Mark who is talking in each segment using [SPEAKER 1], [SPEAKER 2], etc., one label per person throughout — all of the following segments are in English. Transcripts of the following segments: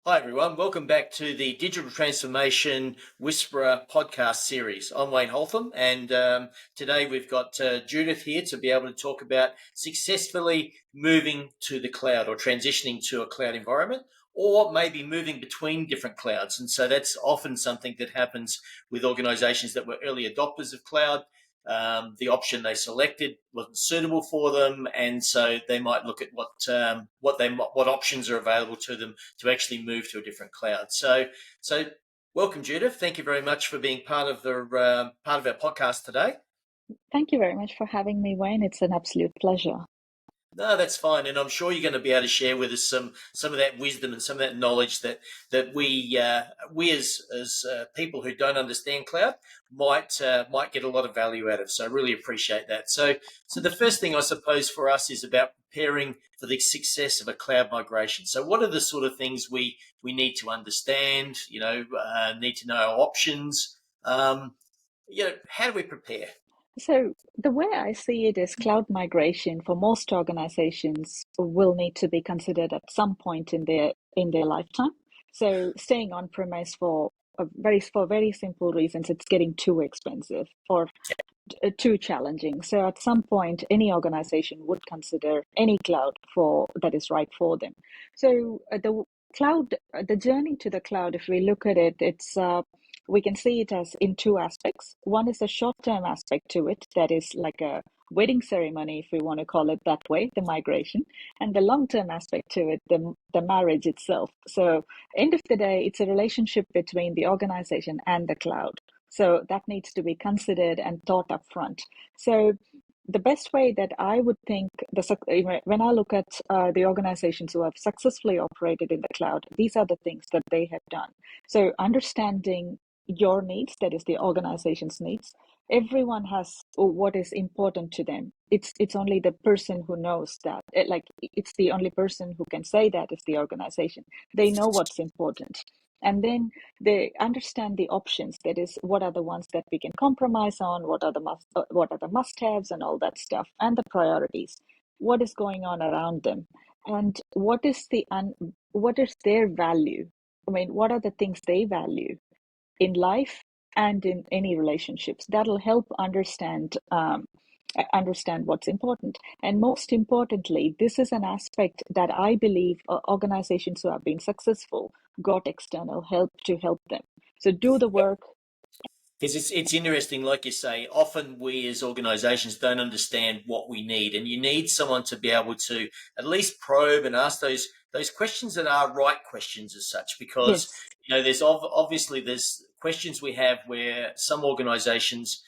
[SPEAKER 1] Hi, everyone. Welcome back to the Digital Transformation Whisperer podcast series. I'm Wayne Holtham, and today we've got Judith here to be able to talk about successfully moving to the cloud or transitioning to a cloud environment, or maybe moving between different clouds. And so that's often something that happens with organizations that were early adopters of cloud. The option they selected wasn't suitable for them, and so they might look at what options are available to them to actually move to a different cloud. So welcome, Judith. Thank you very much for being part of our podcast today.
[SPEAKER 2] Thank you very much for having me, Wayne. It's an absolute pleasure.
[SPEAKER 1] No, that's fine, and I'm sure you're going to be able to share with us some of that wisdom and some of that knowledge that we as people who don't understand cloud might get a lot of value out of. So I really appreciate that. So the first thing I suppose for us is about preparing for the success of a cloud migration. So what are the sort of things we need to understand? Need to know our options. How do we prepare?
[SPEAKER 2] So, the way I see it is cloud migration for most organizations will need to be considered at some point in their lifetime. So, staying on premise for very simple reasons, it's getting too expensive or too challenging. So, at some point, any organization would consider any cloud for that is right for them. So, the journey to the cloud, if we look at it, we can see it as in two aspects. One is a short-term aspect to it, that is like a wedding ceremony, if we want to call it that way, the migration, and the long-term aspect to it, the marriage itself. So, end of the day, it's a relationship between the organization and the cloud. So that needs to be considered and thought up front. So the best way that I would think when I look at the organizations who have successfully operated in the cloud, these are the things that they have done. So understanding your needs, that is the organization's needs. Everyone has what is important to them. It's only the person who knows that. It's the only person who can say that is the organization. They know what's important. And then they understand the options. That is, what are the ones that we can compromise on? What are the must-haves and all that stuff, and the priorities? What is going on around them, and what is their value? I mean, what are the things they value in life and in any relationships? That'll help understand what's important. And most importantly, this is an aspect that I believe organizations who have been successful got external help to help them. So do the work.
[SPEAKER 1] Because it's interesting, like you say, often we as organizations don't understand what we need, and you need someone to be able to at least probe and ask those questions that are right questions as such, because
[SPEAKER 2] Yes.
[SPEAKER 1] there's questions we have where some organizations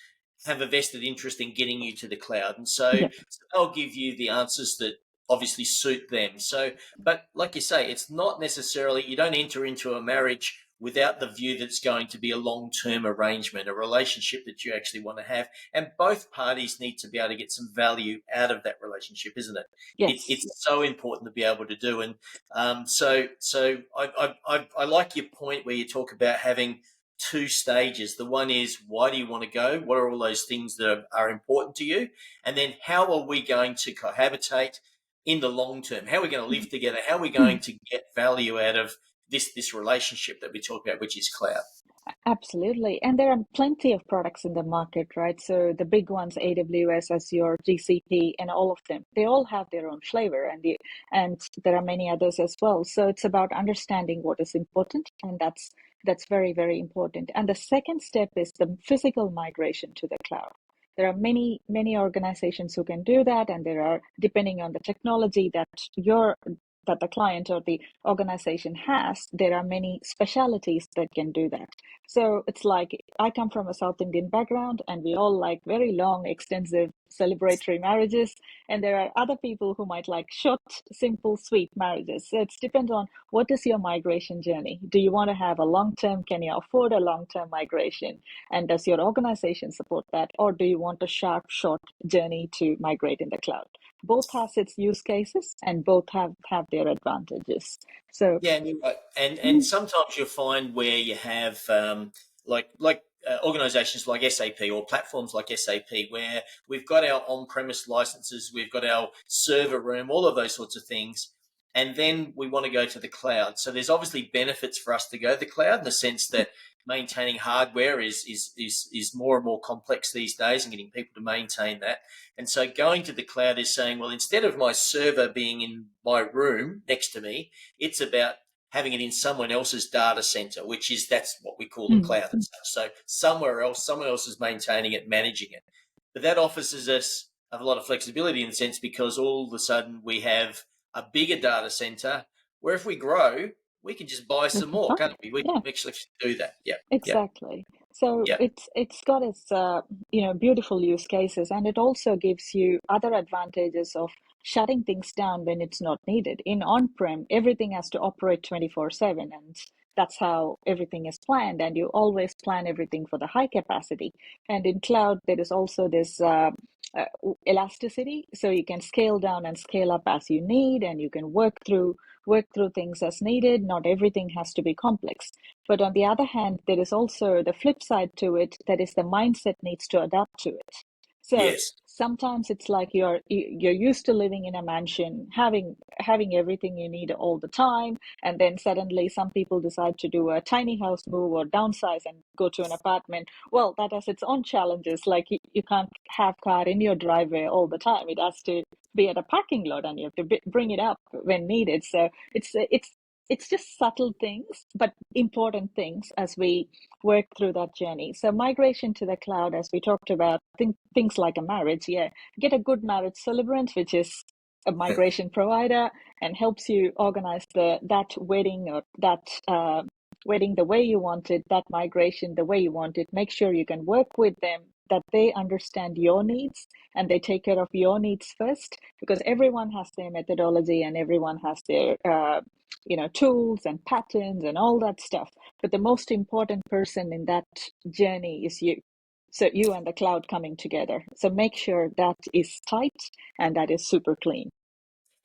[SPEAKER 1] have a vested interest in getting you to the cloud, and so
[SPEAKER 2] Yeah.
[SPEAKER 1] they'll give you the answers that obviously suit them. So, but like you say, it's not necessarily, you don't enter into a marriage without the view that it's going to be a long-term arrangement, a relationship that you actually want to have. And both parties need to be able to get some value out of that relationship, isn't it?
[SPEAKER 2] Yes.
[SPEAKER 1] It's so important to be able to do. And so I like your point where you talk about having two stages. The one is, why do you want to go? What are all those things that are important to you? And then how are we going to cohabitate in the long term? How are we going to live together? How are we going to get value out of this relationship that we talk about, which is cloud?
[SPEAKER 2] Absolutely. And there are plenty of products in the market, right? So the big ones, AWS, Azure, GCP, and all of them, they all have their own flavor, and there are many others as well. So it's about understanding what is important, and that's very, very important. And the second step is the physical migration to the cloud. There are many, many organizations who can do that, and there are, depending on the technology that the client or the organization has, there are many specialities that can do that. So it's like, I come from a South Indian background, and we all like very long, extensive celebratory marriages. And there are other people who might like short, simple, sweet marriages. So it depends on what is your migration journey. Do you want to have a long-term? Can you afford a long-term migration? And does your organization support that? Or do you want a sharp, short journey to migrate in the cloud? Both has its use cases, and both have their advantages. So
[SPEAKER 1] Yeah, and you're right. And sometimes you'll find where you have organizations like SAP or platforms like SAP, where we've got our on-premise licenses, we've got our server room, all of those sorts of things. and then we want to go to the cloud. So there's obviously benefits for us to go to the cloud in the sense that maintaining hardware is more and more complex these days, and getting people to maintain that. And so going to the cloud is saying, well, instead of my server being in my room next to me, it's about having it in someone else's data center, that's what we call the cloud and stuff. So somewhere else, someone else is maintaining it, managing it. But that offers us a lot of flexibility in the sense, because all of a sudden we have a bigger data center where if we grow, we can just buy
[SPEAKER 2] We
[SPEAKER 1] some
[SPEAKER 2] can
[SPEAKER 1] more,
[SPEAKER 2] buy.
[SPEAKER 1] can't we? We can
[SPEAKER 2] Yeah.
[SPEAKER 1] actually do that. Yeah, yeah,
[SPEAKER 2] Exactly. So
[SPEAKER 1] yeah.
[SPEAKER 2] it's got its beautiful use cases, and it also gives you other advantages of shutting things down when it's not needed. In on-prem, everything has to operate 24/7, and that's how everything is planned, and you always plan everything for the high capacity. And in cloud, there is also this uh, elasticity, so you can scale down and scale up as you need, and you can work through things as needed. Not everything has to be complex. But on the other hand, there is also the flip side to it, that is the mindset needs to adapt to it. So
[SPEAKER 1] Yes.
[SPEAKER 2] sometimes it's like you're used to living in a mansion, having everything you need all the time, and then suddenly some people decide to do a tiny house move or downsize and go to an apartment. Well, that has its own challenges. Like you can't have car in your driveway all the time. It has to be at a parking lot, and you have to bring it up when needed. So it's just subtle things, but important things as we work through that journey. So migration to the cloud, as we talked about, things like a marriage. Yeah, get a good marriage celebrant, which is a migration provider, and helps you organize that wedding, or that wedding the way you want it, that migration the way you want it. Make sure you can work with them, that they understand your needs and they take care of your needs first, because everyone has their methodology and everyone has their tools and patterns and all that stuff. But the most important person in that journey is you. So you and the cloud coming together. So make sure that is tight and that is super clean.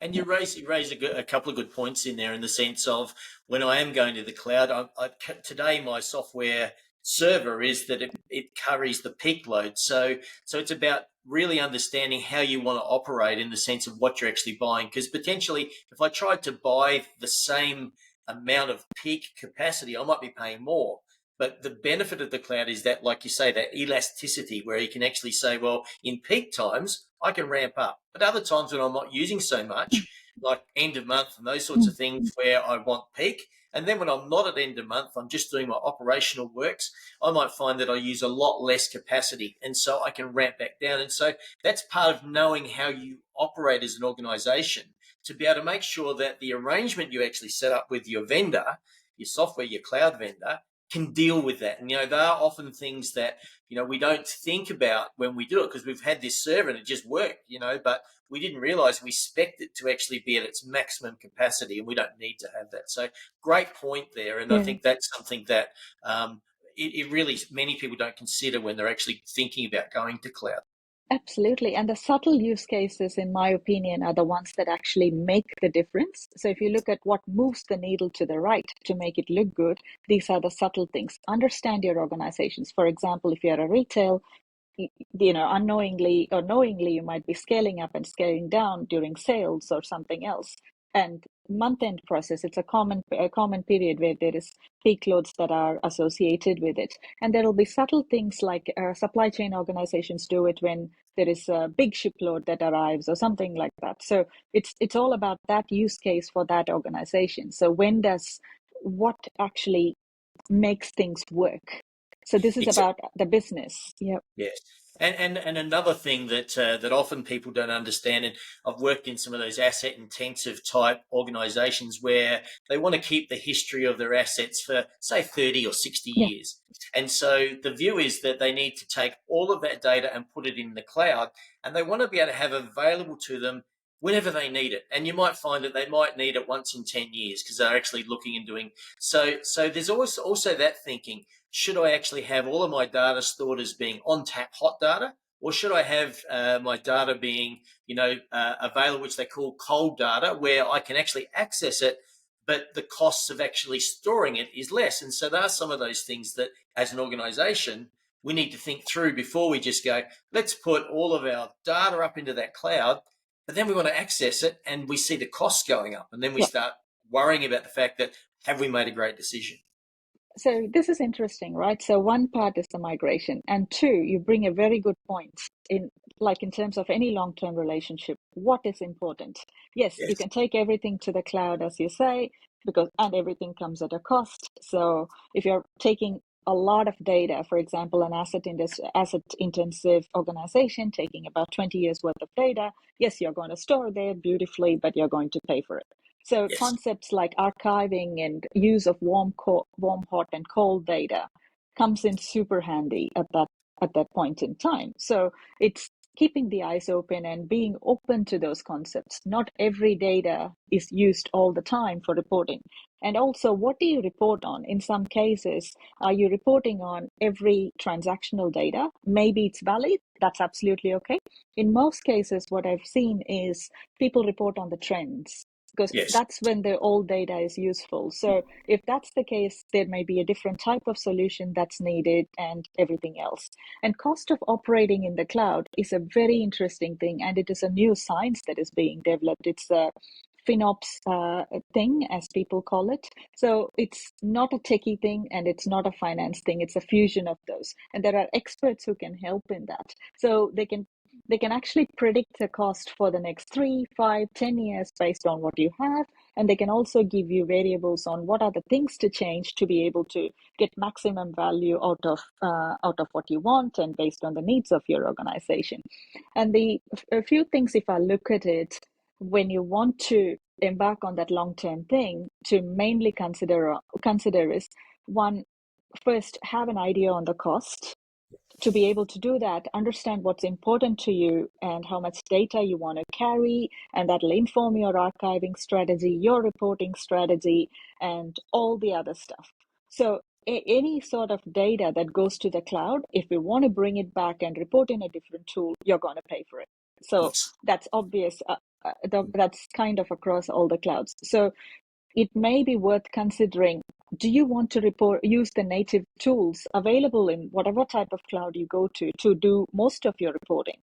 [SPEAKER 1] And
[SPEAKER 2] Yeah.
[SPEAKER 1] you raise a couple of good points in there, in the sense of, when I am going to the cloud, today my software server is that it carries the peak load. So it's about really understanding how you want to operate in the sense of what you're actually buying. Because potentially, if I tried to buy the same amount of peak capacity, I might be paying more. But the benefit of the cloud is that, like you say, that elasticity, where you can actually say, well, in peak times, I can ramp up. But other times when I'm not using so much, like end of month and those sorts of things, where I want peak. And then when I'm not at end of month, I'm just doing my operational works, I might find that I use a lot less capacity. And so I can ramp back down. And so that's part of knowing how you operate as an organization, to be able to make sure that the arrangement you actually set up with your vendor, your software, your cloud vendor, can deal with that. And, there are often things that, we don't think about when we do it, because we've had this server and it just worked, but we didn't realize we expect it to actually be at its maximum capacity, and we don't need to have that. So great point there. And I
[SPEAKER 2] Yeah.
[SPEAKER 1] think that's something that it really, many people don't consider when they're actually thinking about going to cloud.
[SPEAKER 2] Absolutely. And the subtle use cases, in my opinion, are the ones that actually make the difference. So if you look at what moves the needle to the right to make it look good, these are the subtle things. Understand your organizations. For example, if you're a retail, unknowingly or knowingly, you might be scaling up and scaling down during sales or something else. And month-end process, it's a common period where there is peak loads that are associated with it. And there will be subtle things like supply chain organizations do it when there is a big shipload that arrives or something like that. So it's all about that use case for that organization. So what actually makes things work? So this is
[SPEAKER 1] Exactly.
[SPEAKER 2] about the business. Yeah.
[SPEAKER 1] Yes. And another thing that often people don't understand, and I've worked in some of those asset intensive type organizations where they want to keep the history of their assets for, say, 30 or 60
[SPEAKER 2] Yeah.
[SPEAKER 1] years. And so the view is that they need to take all of that data and put it in the cloud, and they want to be able to have available to them whenever they need it. And you might find that they might need it once in 10 years, because they're actually looking and doing so there's also that thinking, should I actually have all of my data stored as being on tap hot data, or should I have my data being, available, which they call cold data, where I can actually access it, but the costs of actually storing it is less? And so there are some of those things that, as an organization, we need to think through before we just go, let's put all of our data up into that cloud. but then we want to access it and we see the costs going up, and then we
[SPEAKER 2] Yeah.
[SPEAKER 1] start worrying about the fact that have we made a great decision?
[SPEAKER 2] So this is interesting, right? So one part is the migration, and two, you bring a very good point in in terms of any long-term relationship, what is important? Yes, you
[SPEAKER 1] Yes,
[SPEAKER 2] can take everything to the cloud, as you say, because and everything comes at a cost. So if you're taking a lot of data, for example, an asset intensive organization taking about 20 years worth of data, yes, you're going to store there beautifully, but you're going to pay for it. So
[SPEAKER 1] yes,
[SPEAKER 2] concepts like archiving and use of warm, hot, and cold data comes in super handy at that point in time. So it's keeping the eyes open and being open to those concepts. Not every data is used all the time for reporting. And also, what do you report on? In some cases, are you reporting on every transactional data? Maybe it's valid. That's absolutely okay. In most cases, what I've seen is people report on the trends because
[SPEAKER 1] yes.
[SPEAKER 2] that's when the old data is useful. So if that's the case, there may be a different type of solution that's needed and everything else. And cost of operating in the cloud is a very interesting thing, and it is a new science that is being developed. It's a FinOps thing, as people call it. So it's not a techie thing and it's not a finance thing. It's a fusion of those. And there are experts who can help in that. So they can actually predict the cost for the next 3, 5, 10 years based on what you have. And they can also give you variables on what are the things to change to be able to get maximum value out of what you want and based on the needs of your organization. And a few things, if I look at it, when you want to embark on that long-term thing, to mainly consider is one, first have an idea on the cost. To be able to do that, understand what's important to you and how much data you want to carry, and that'll inform your archiving strategy, your reporting strategy, and all the other stuff. So any sort of data that goes to the cloud, if you want to bring it back and report in a different tool, you're going to pay for it. So
[SPEAKER 1] Yes.
[SPEAKER 2] that's obvious. That's kind of across all the clouds. So it may be worth considering, do you want to use the native tools available in whatever type of cloud you go to do most of your reporting?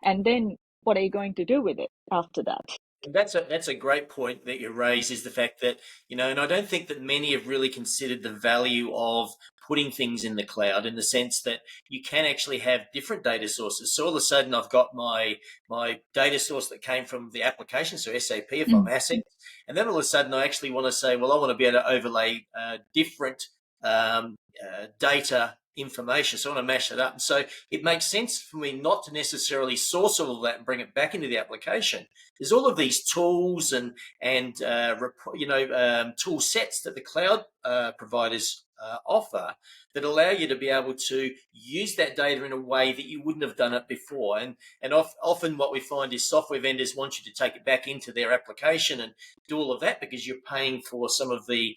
[SPEAKER 2] And then what are you going to do with it after that?
[SPEAKER 1] That's a great point that you raise, is the fact that, and I don't think that many have really considered the value of putting things in the cloud, in the sense that you can actually have different data sources. So all of a sudden I've got my data source that came from the application, so SAP if I'm
[SPEAKER 2] Mm.
[SPEAKER 1] assets, and then all of a sudden I actually want to say, well, I want to be able to overlay different data information. So I want to mash it up. And so it makes sense for me not to necessarily source all of that and bring it back into the application. There's all of these tools and tool sets that the cloud providers offer that allow you to be able to use that data in a way that you wouldn't have done it before. And often what we find is software vendors want you to take it back into their application and do all of that because you're paying for some of the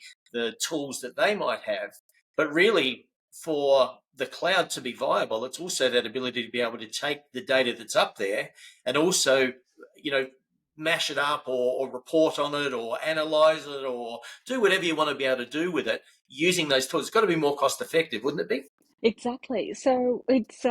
[SPEAKER 1] tools that they might have. But really, for the cloud to be viable, it's also that ability to be able to take the data that's up there and also, you know, mash it up or report on it or analyze it or do whatever you want to be able to do with it using those tools. It's got to be more cost effective, wouldn't it be?
[SPEAKER 2] Exactly. So it's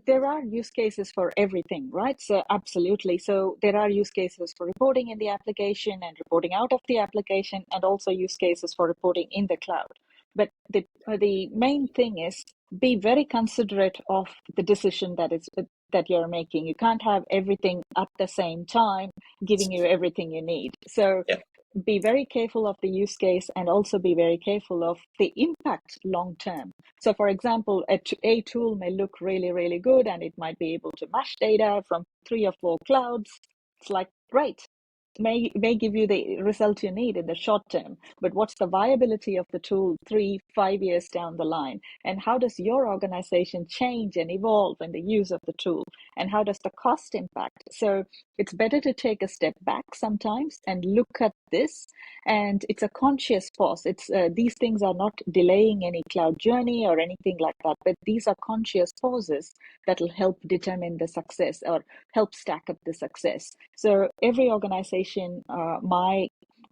[SPEAKER 2] there are use cases for everything, right? So absolutely. So there are use cases for reporting in the application and reporting out of the application, and also use cases for reporting in the cloud. But the main thing is be very considerate of the decision that you're making. You can't have everything at the same time giving you everything you need. So
[SPEAKER 1] Yeah.
[SPEAKER 2] be very careful of the use case and also be very careful of the impact long term. So, for example, a tool may look really, really good and it might be able to mash data from 3 or 4 clouds. It's like, great, may give you the result you need in the short term, but what's the viability of the tool 3, 5 years down the line? And how does your organization change and evolve in the use of the tool? And how does the cost impact? So it's better to take a step back sometimes and look at this. And it's a conscious pause. It's these things are not delaying any cloud journey or anything like that, but these are conscious pauses that will help determine the success or help stack up the success. So every organization,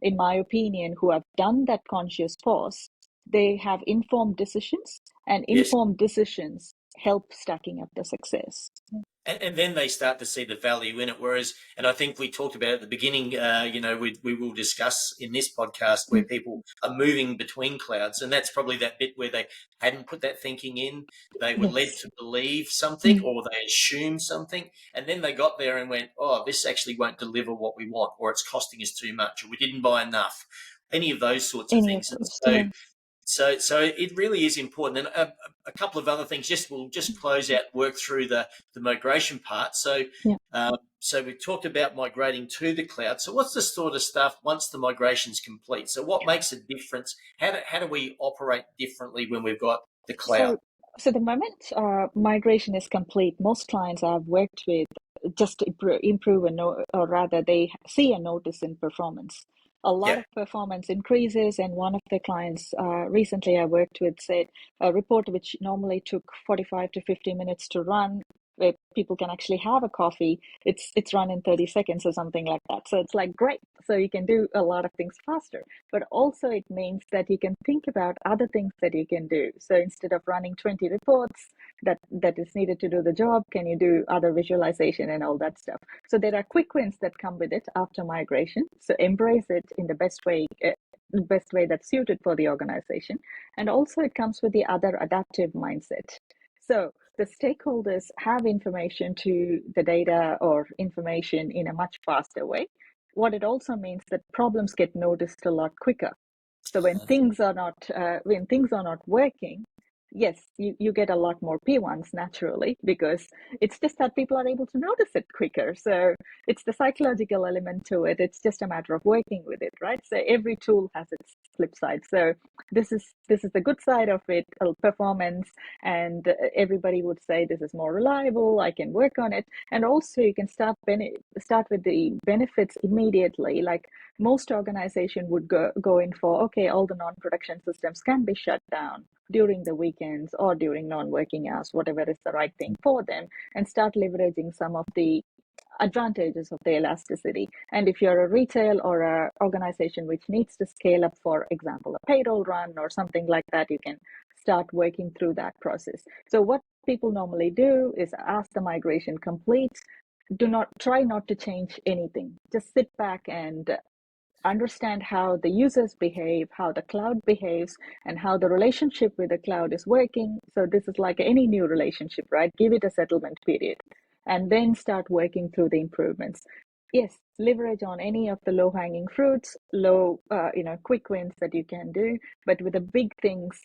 [SPEAKER 2] in my opinion, who have done that conscious pause, they have informed decisions, and
[SPEAKER 1] Yes.
[SPEAKER 2] informed decisions help stacking up the success.
[SPEAKER 1] And then they start to see the value in it. Whereas, and I think we talked about at the beginning, we will discuss in this podcast where people are moving between clouds. And that's probably that bit where they hadn't put that thinking in. They were led
[SPEAKER 2] Yes.
[SPEAKER 1] to believe something, or they assumed something. And then they got there and went, oh, this actually won't deliver what we want, or it's costing us too much, or we didn't buy enough. Any of those sorts of
[SPEAKER 2] Any of
[SPEAKER 1] things. And
[SPEAKER 2] those.
[SPEAKER 1] so
[SPEAKER 2] Yeah.
[SPEAKER 1] so it really is important. And a couple of other things. We'll just close out, work through the migration part. So
[SPEAKER 2] Yeah.
[SPEAKER 1] so we talked about migrating to the cloud. So what's the sort of stuff once the migration's complete? So what makes a difference? How do we operate differently when we've got the cloud?
[SPEAKER 2] So, so the moment migration is complete, most clients I've worked with just improve and or rather they see a notice in performance. A lot
[SPEAKER 1] Yeah.
[SPEAKER 2] of performance increases, and one of the clients recently I worked with said a report which normally took 45 to 50 minutes to run, where people can actually have a coffee, it's run in 30 seconds or something like that. So it's like great. So you can do a lot of things faster, but also it means that you can think about other things that you can do. So instead of running 20 reports that is needed to do the job, can you do other visualization and all that stuff? So there are quick wins that come with it after migration. So embrace it in the best way that's suited for the organization. And also it comes with the other adaptive mindset. So the stakeholders have information to the data or information in a much faster way. What it also means that problems get noticed a lot quicker. So when things are not working, yes, you get a lot more P1s naturally, because it's just that people are able to notice it quicker. So it's the psychological element to it. It's just a matter of working with it, right? So every tool has its flip side. So this is the good side of it, performance, and everybody would say this is more reliable. I can work on it, and also you can start with the benefits immediately. Like most organization would go in for, okay, all the non-production systems can be shut down during the weekends or during non-working hours, whatever is the right thing for them, and start leveraging some of the advantages of the elasticity. And if you're a retail or a organization which needs to scale up, for example, a payroll run or something like that, you can start working through that process. So what people normally do is, as the migration completes, try not to change anything. Just sit back and understand how the users behave, how the cloud behaves, and how the relationship with the cloud is working. So this is like any new relationship, right? Give it a settlement period and then start working through the improvements. Yes, leverage on any of the low-hanging fruits, quick wins that you can do, but with the big things.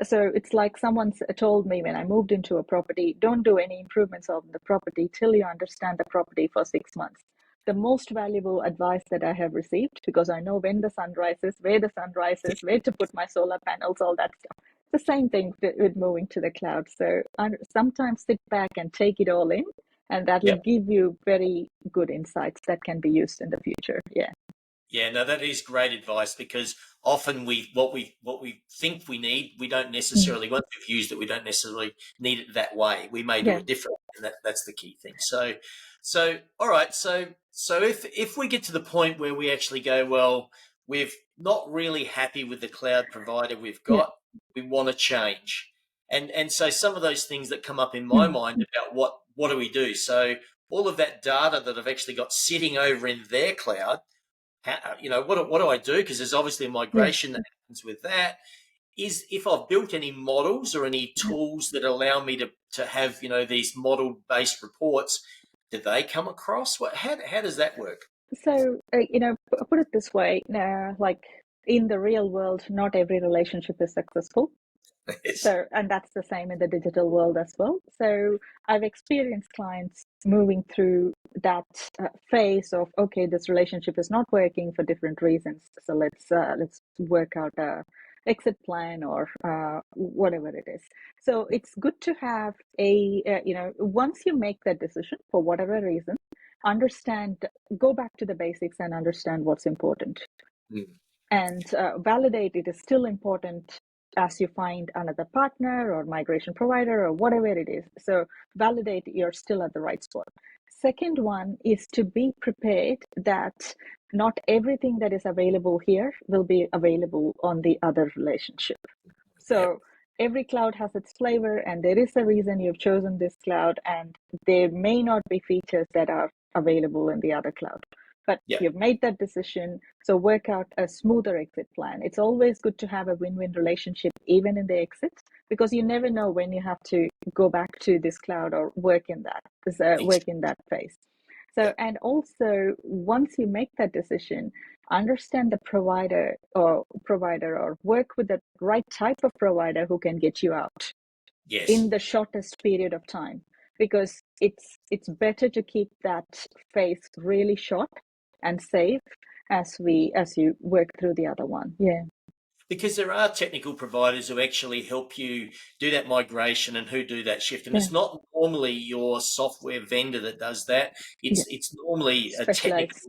[SPEAKER 2] So it's like someone told me when I moved into a property, don't do any improvements on the property till you understand the property for 6 months. The most valuable advice that I have received, because I know when the sun rises, where the sun rises, where to put my solar panels, all that stuff. The same thing with moving to the cloud. So sometimes sit back and take it all in, and that will
[SPEAKER 1] Yep.
[SPEAKER 2] give you very good insights that can be used in the future. Yeah.
[SPEAKER 1] Yeah, no, that is great advice, because often what we think we need, we don't
[SPEAKER 2] Mm.
[SPEAKER 1] necessarily, once we've used it, we don't necessarily need it that way. We may do
[SPEAKER 2] Yeah.
[SPEAKER 1] it differently, and that's the key thing. So all right, so if we get to the point where we actually go, well, we're not really happy with the cloud provider we've
[SPEAKER 2] Yeah.
[SPEAKER 1] got, we want to change, and so some of those things that come up in my
[SPEAKER 2] Mm.
[SPEAKER 1] mind about what do we do? So all of that data that I've actually got sitting over in their cloud, what do I do? Because there's obviously a
[SPEAKER 2] Yeah.
[SPEAKER 1] migration that happens with that. Is if I've built any models or any
[SPEAKER 2] Yeah.
[SPEAKER 1] tools that allow me to have these model based reports, do they come across? How does that work?
[SPEAKER 2] So, put it this way, like in the real world, not every relationship is successful.
[SPEAKER 1] Yes.
[SPEAKER 2] So, and that's the same in the digital world as well. So, I've experienced clients moving through that phase of, okay, this relationship is not working for different reasons. So let's work out a exit plan or whatever it is. So it's good to have once you make that decision for whatever reason, understand, go back to the basics and understand what's important,
[SPEAKER 1] Mm.
[SPEAKER 2] and validate it is still important as you find another partner or migration provider or whatever it is. So validate you're still at the right spot. Second one is to be prepared that not everything that is available here will be available on the other relationship.
[SPEAKER 1] Yep.
[SPEAKER 2] So every cloud has its flavor, and there is a reason you've chosen this cloud, and there may not be features that are available in the other cloud. But
[SPEAKER 1] Yeah.
[SPEAKER 2] you've made that decision, so work out a smoother exit plan. It's always good to have a win-win relationship, even in the exits, because you never know when you have to go back to this cloud or work in that phase. So,
[SPEAKER 1] Yeah.
[SPEAKER 2] and also once you make that decision, understand the provider or work with the right type of provider who can get you out
[SPEAKER 1] Yes.
[SPEAKER 2] in the shortest period of time, because it's better to keep that phase really short and safe as you work through the other one. Yeah.
[SPEAKER 1] Because there are technical providers who actually help you do that migration and who do that shift. And
[SPEAKER 2] Yeah.
[SPEAKER 1] it's not normally your software vendor that does that.
[SPEAKER 2] Yeah.
[SPEAKER 1] It's normally a
[SPEAKER 2] Specialized.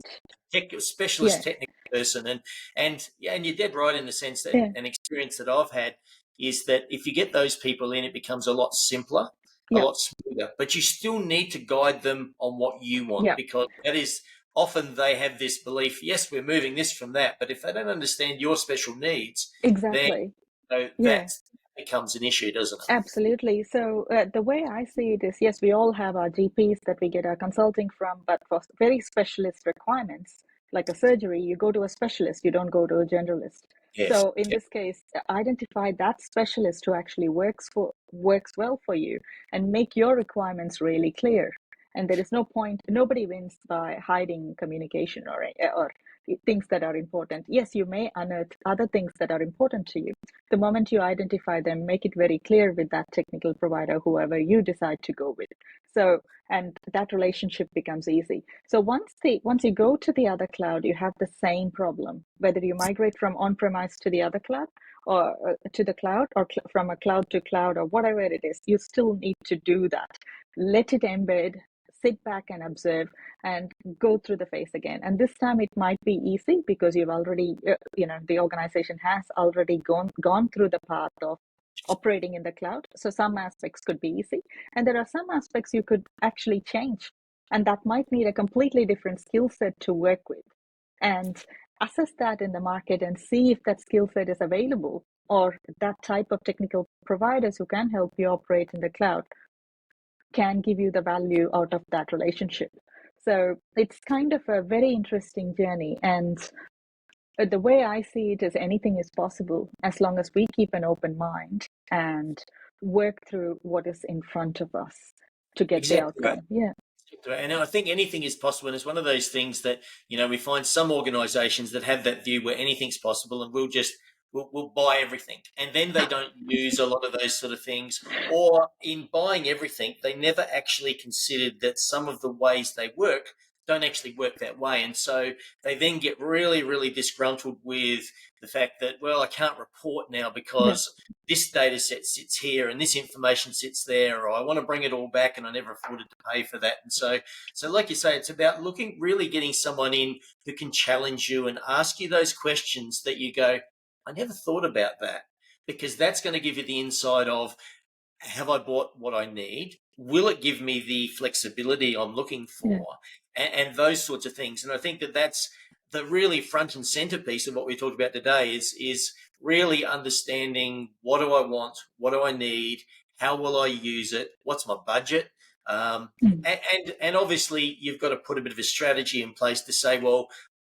[SPEAKER 1] specialist
[SPEAKER 2] Yeah.
[SPEAKER 1] technical person. And yeah, and you're dead right in the sense that
[SPEAKER 2] Yeah.
[SPEAKER 1] an experience that I've had is that if you get those people in, it becomes a lot simpler, a
[SPEAKER 2] Yeah.
[SPEAKER 1] lot smoother. But you still need to guide them on what you want,
[SPEAKER 2] Yeah.
[SPEAKER 1] because that is often they have this belief, yes, we're moving this from that, but if they don't understand your special needs, then
[SPEAKER 2] Exactly. Yeah.
[SPEAKER 1] that becomes an issue, doesn't it?
[SPEAKER 2] Absolutely. So the way I see it is, yes, we all have our GPs that we get our consulting from, but for very specialist requirements, like a surgery, you go to a specialist, you don't go to a generalist.
[SPEAKER 1] Yes.
[SPEAKER 2] So in this case, identify that specialist who actually works well for you and make your requirements really clear. And there is no point, nobody wins by hiding communication or things that are important. Yes, you may unearth other things that are important to you. The moment you identify them, make it very clear with that technical provider, whoever you decide to go with. So, and that relationship becomes easy. So once you go to the other cloud, you have the same problem, whether you migrate from on-premise to the other cloud or to the cloud, or from a cloud to cloud, or whatever it is, you still need to do that. Let it embed, sit back and observe, and go through the phase again. And this time it might be easy because you've already, the organization has already gone through the path of operating in the cloud. So some aspects could be easy, and there are some aspects you could actually change, and that might need a completely different skill set to work with. And assess that in the market and see if that skill set is available, or that type of technical providers who can help you operate in the cloud can give you the value out of that relationship. So it's kind of a very interesting journey. And the way I see it is anything is possible as long as we keep an open mind and work through what is in front of us to get the
[SPEAKER 1] Exactly right.
[SPEAKER 2] outcome. Yeah.
[SPEAKER 1] And I think anything is possible. And it's one of those things that, we find some organizations that have that view where anything's possible and we'll buy everything. And then they don't use a lot of those sort of things. Or in buying everything, they never actually considered that some of the ways they work don't actually work that way. And so they then get really, really disgruntled with the fact that, well, I can't report now
[SPEAKER 2] Yeah.
[SPEAKER 1] because this data set sits here and this information sits there, or I want to bring it all back and I never afforded to pay for that. And so like you say, it's about really getting someone in who can challenge you and ask you those questions that you go, I never thought about that, because that's going to give you the insight of, have I bought what I need? Will it give me the flexibility I'm looking
[SPEAKER 2] Yeah.
[SPEAKER 1] for? And those sorts of things. And I think that that's the really front and center piece of what we talked about today is really understanding, what do I want? What do I need? How will I use it? What's my budget?
[SPEAKER 2] Mm.
[SPEAKER 1] And obviously you've got to put a bit of a strategy in place to say, well,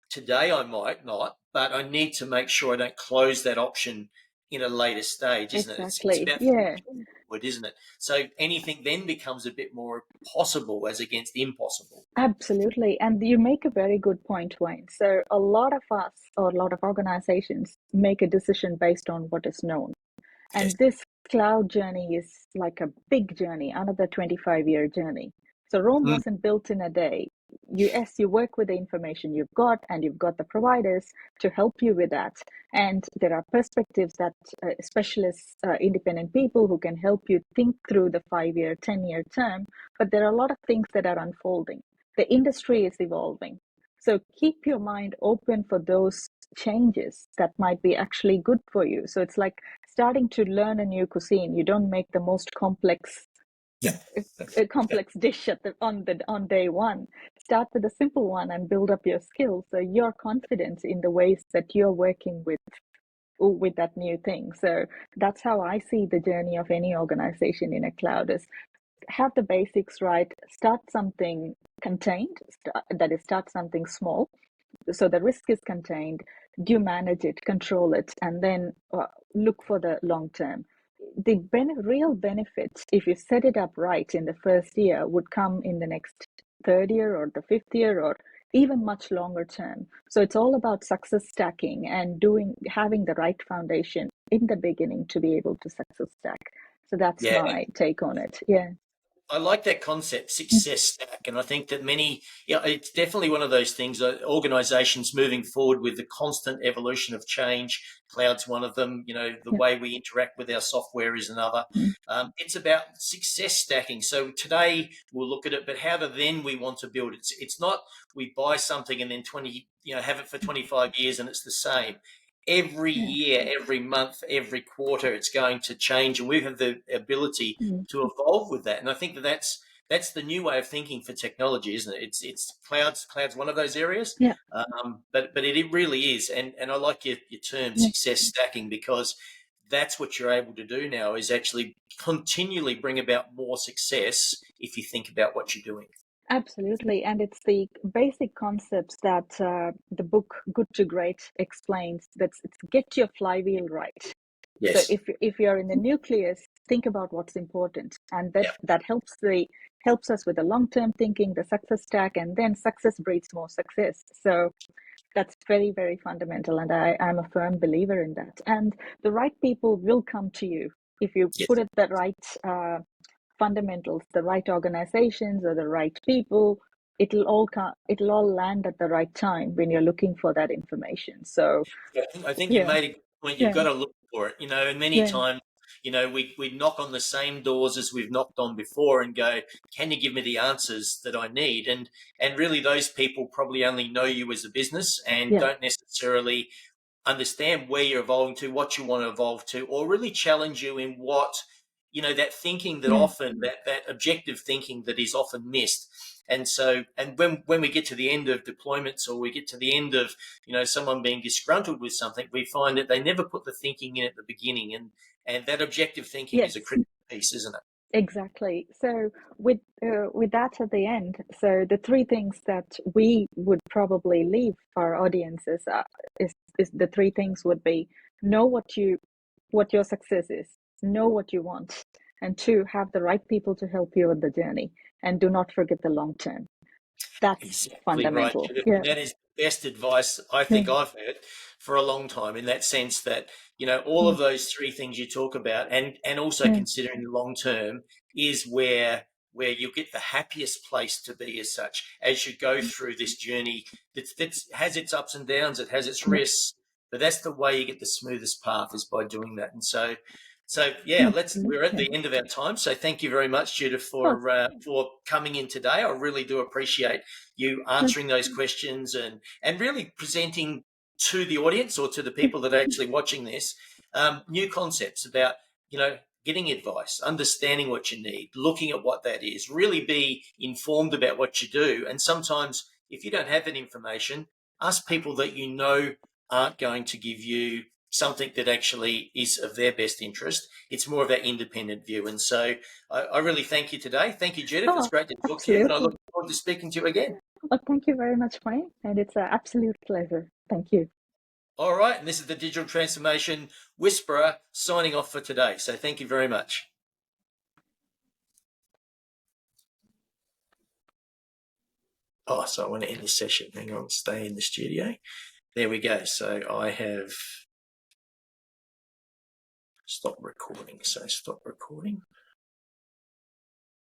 [SPEAKER 1] today I might not, but I need to make sure I don't close that option in a later stage, isn't it? It's
[SPEAKER 2] Exactly.
[SPEAKER 1] about
[SPEAKER 2] Yeah.
[SPEAKER 1] thinking forward, isn't it? So anything then becomes a bit more possible as against impossible.
[SPEAKER 2] Absolutely. And you make a very good point, Wayne. So a lot of us, or a lot of organizations, make a decision based on what is known.
[SPEAKER 1] Yes.
[SPEAKER 2] And this cloud journey is like a big journey, another 25-year journey. So Rome
[SPEAKER 1] Mm.
[SPEAKER 2] wasn't built in a day. You work with the information you've got, and you've got the providers to help you with that. And there are perspectives that specialists, independent people who can help you think through the 5-year, 10-year term. But there are a lot of things that are unfolding. The industry is evolving. So keep your mind open for those changes that might be actually good for you. So it's like starting to learn a new cuisine. You don't make the most complex
[SPEAKER 1] Yeah.
[SPEAKER 2] a complex dish on day one. Start with a simple one and build up your skills, so you're confident in the ways that you're working with with that new thing. So that's how I see the journey of any organization in a cloud is have the basics right, start something contained, that is, start something small, so the risk is contained, you manage it, control it, and then look for the long term. The real benefits, if you set it up right in the first year, would come in the next third year or the fifth year or even much longer term. So it's all about success stacking and having the right foundation in the beginning to be able to success stack. So that's
[SPEAKER 1] Yeah.
[SPEAKER 2] my take on it. Yeah.
[SPEAKER 1] I like that concept, success stack, and I think that it's definitely one of those things. Organisations moving forward with the constant evolution of change. Cloud's one of them. The
[SPEAKER 2] Yeah.
[SPEAKER 1] way we interact with our software is another. It's about success stacking. So today we'll look at it, but how do then we want to build it? It's not we buy something and then have it for 25 years and it's the same. Every
[SPEAKER 2] Yeah.
[SPEAKER 1] year, every month, every quarter, it's going to change, and we have the ability
[SPEAKER 2] Mm.
[SPEAKER 1] to evolve with that. And I think that's the new way of thinking for technology, isn't it? It's clouds one of those areas,
[SPEAKER 2] Yeah.
[SPEAKER 1] but it really is. And I like your term
[SPEAKER 2] Yeah.
[SPEAKER 1] success stacking, because that's what you're able to do now, is actually continually bring about more success if you think about what you're doing.
[SPEAKER 2] Absolutely. And it's the basic concepts that the book Good to Great explains. It's get your flywheel right. So
[SPEAKER 1] Yes.
[SPEAKER 2] if you're in the nucleus, think about what's important. And
[SPEAKER 1] Yeah.
[SPEAKER 2] that helps us with the long-term thinking, the success stack, and then success breeds more success. So that's very, very fundamental. And I'm a firm believer in that. And the right people will come to you if you
[SPEAKER 1] Yes.
[SPEAKER 2] put it the right fundamentals, the right organizations or the right people. It'll all land at the right time when you're looking for that information. So
[SPEAKER 1] I think you
[SPEAKER 2] yeah,
[SPEAKER 1] made a good point. You've
[SPEAKER 2] yeah,
[SPEAKER 1] got to look for it, and many
[SPEAKER 2] yeah,
[SPEAKER 1] times, we knock on the same doors as we've knocked on before and go, can you give me the answers that I need? And really those people probably only know you as a business and
[SPEAKER 2] yeah,
[SPEAKER 1] don't necessarily understand where you're evolving to, what you want to evolve to, or really challenge you in that thinking that
[SPEAKER 2] yeah,
[SPEAKER 1] often, that objective thinking that is often missed. And so, and when we get to the end of deployments, or we get to the end of, someone being disgruntled with something, we find that they never put the thinking in at the beginning. And that objective thinking is a
[SPEAKER 2] yes.
[SPEAKER 1] critical piece, isn't it?
[SPEAKER 2] Exactly. So with that at the end, so the three things that we would probably leave our audiences is the three things would be: know what your success is, know what you want, and two, have the right people to help you with the journey, and do not forget the long term. That's
[SPEAKER 1] Exactly right,
[SPEAKER 2] fundamental.
[SPEAKER 1] Judith.
[SPEAKER 2] Yeah,
[SPEAKER 1] And that is the best advice I
[SPEAKER 2] yeah,
[SPEAKER 1] think I've heard for a long time, in that sense that, all
[SPEAKER 2] yeah,
[SPEAKER 1] of those three things you talk about, and also
[SPEAKER 2] yeah,
[SPEAKER 1] considering the long term, is where you get the happiest place to be, as such, as you go through this journey that has its ups and downs, it has its
[SPEAKER 2] yeah.
[SPEAKER 1] risks, but that's the way you get the smoothest path, is by doing that. And so yeah, we're at
[SPEAKER 2] Absolutely.
[SPEAKER 1] the end of our time. So thank you very much, Judith,
[SPEAKER 2] Oh,
[SPEAKER 1] for coming in today. I really do appreciate you answering those questions, and really presenting to the audience, or to the people that are actually watching this, new concepts about, getting advice, understanding what you need, looking at what that is, really be informed about what you do. And sometimes, if you don't have that information, ask people that aren't going to give you something that actually is of their best interest. It's more of that independent view. And so I really thank you today. Thank you, Judith. It's
[SPEAKER 2] oh,
[SPEAKER 1] great to talk to you, and I
[SPEAKER 2] absolutely.
[SPEAKER 1] look forward to speaking to you again.
[SPEAKER 2] Well, thank you very much, Wayne, and it's an absolute pleasure. Thank you.
[SPEAKER 1] All right. And this is the Digital Transformation Whisperer signing off for today. So thank you very much. Oh, so I want to end this session. Hang on, stay in the studio. There we go. So I have stopped recording. So stop recording.